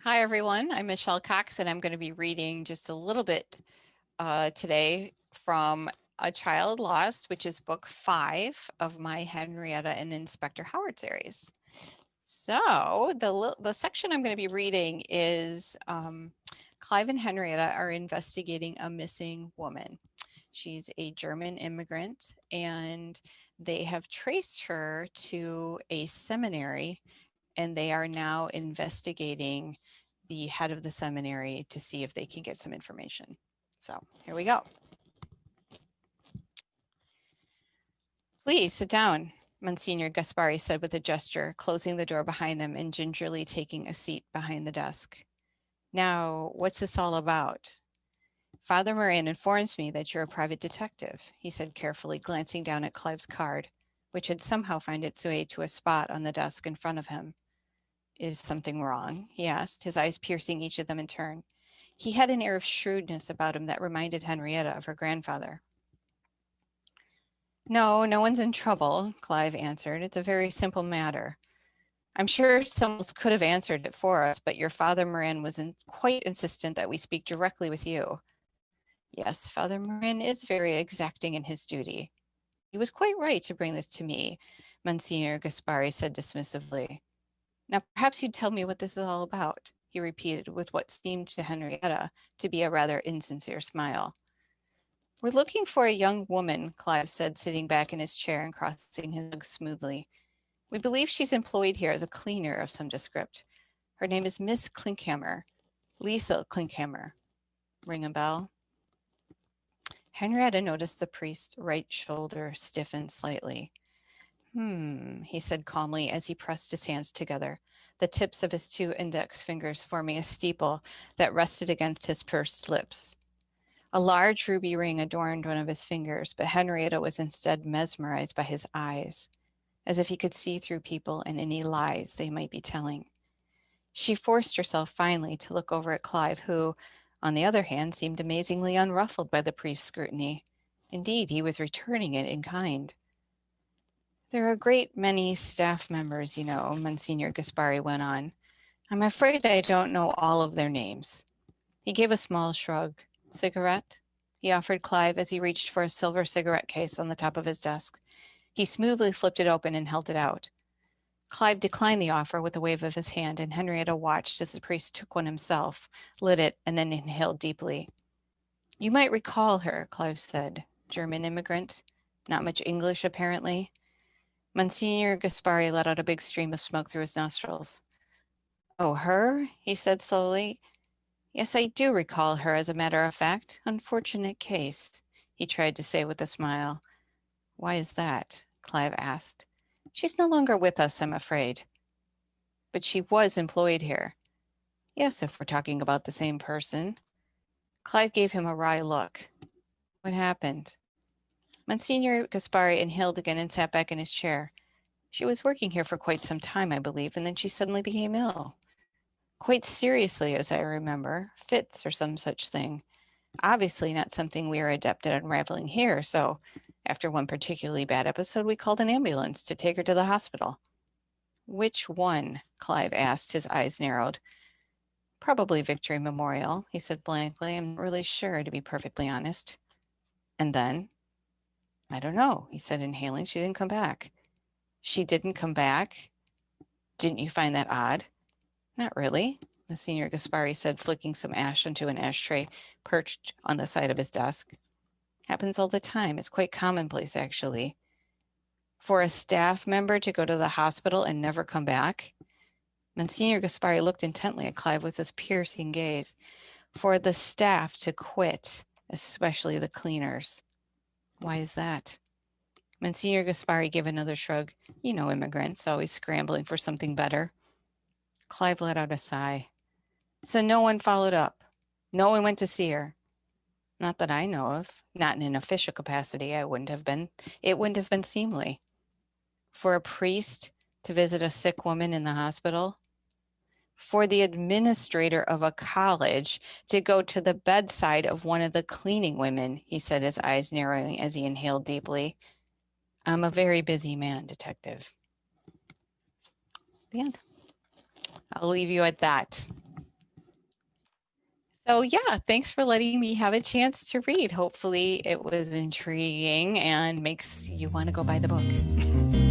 Hi, everyone. I'm Michelle Cox, and I'm going to be reading just a little bit today from A Child Lost, which is book 5 of my Henrietta and Inspector Howard series. So the section I'm going to be reading is Clive and Henrietta are investigating a missing woman. She's a German immigrant, and they have traced her to a seminary, and they are now investigating the head of the seminary to see if they can get some information. So here we go. Please sit down, Monsignor Gaspari said with a gesture, closing the door behind them and gingerly taking a seat behind the desk. Now, what's this all about? Father Moran informs me that you're a private detective, he said carefully, glancing down at Clive's card, which had somehow found its way to a spot on the desk in front of him. Is something wrong? He asked, his eyes piercing each of them in turn. He had an air of shrewdness about him that reminded Henrietta of her grandfather. No, no one's in trouble, Clive answered. It's a very simple matter. I'm sure someone else could have answered it for us, but your Father Moran was quite insistent that we speak directly with you. Yes, Father Moran is very exacting in his duty. He was quite right to bring this to me, Monsignor Gaspari said dismissively. Now, perhaps you'd tell me what this is all about, he repeated with what seemed to Henrietta to be a rather insincere smile. We're looking for a young woman, Clive said, sitting back in his chair and crossing his legs smoothly. We believe she's employed here as a cleaner of some descript. Her name is Miss Klinkhammer, Lisa Klinkhammer. Ring a bell? Henrietta noticed the priest's right shoulder stiffen slightly. He said calmly as he pressed his hands together, the tips of his 2 index fingers forming a steeple that rested against his pursed lips. A large ruby ring adorned one of his fingers, but Henrietta was instead mesmerized by his eyes, as if he could see through people and any lies they might be telling. She forced herself finally to look over at Clive, who, on the other hand, seemed amazingly unruffled by the priest's scrutiny. Indeed, he was returning it in kind. There are a great many staff members, you know, Monsignor Gaspari went on. I'm afraid I don't know all of their names. He gave a small shrug. Cigarette? He offered Clive as he reached for a silver cigarette case on the top of his desk. He smoothly flipped it open and held it out. Clive declined the offer with a wave of his hand, and Henrietta watched as the priest took one himself, lit it, and then inhaled deeply. You might recall her, Clive said. German immigrant. Not much English, apparently. Monsignor Gaspari let out a big stream of smoke through his nostrils. Oh, her? He said slowly. Yes, I do recall her, as a matter of fact. Unfortunate case, he tried to say with a smile. Why is that? Clive asked. She's no longer with us, I'm afraid. But she was employed here. Yes, if we're talking about the same person. Clive gave him a wry look. What happened? Monsignor Gaspari inhaled again and sat back in his chair. She was working here for quite some time, I believe, and then she suddenly became ill. Quite seriously, as I remember, fits or some such thing. Obviously not something we are adept at unraveling here, so after one particularly bad episode, we called an ambulance to take her to the hospital. Which one? Clive asked, his eyes narrowed. Probably Victory Memorial, he said blankly. I'm not really sure, to be perfectly honest. And then? I don't know, he said, inhaling. She didn't come back. She didn't come back? Didn't you find that odd? Not really, Monsignor Gaspari said, flicking some ash into an ashtray perched on the side of his desk. Happens all the time. It's quite commonplace, actually. For a staff member to go to the hospital and never come back? Monsignor Gaspari looked intently at Clive with his piercing gaze. For the staff to quit, especially the cleaners. Why is that? Monsignor Gaspari gave another shrug. You know immigrants, always scrambling for something better. Clive let out a sigh. So no one followed up. No one went to see her. Not that I know of. Not in an official capacity. It wouldn't have been seemly. For a priest to visit a sick woman in the hospital? For the administrator of a college to go to the bedside of one of the cleaning women, he said, his eyes narrowing as he inhaled deeply. I'm a very busy man, Detective. The end. I'll leave you at that. So yeah, thanks for letting me have a chance to read. Hopefully it was intriguing and makes you want to go buy the book.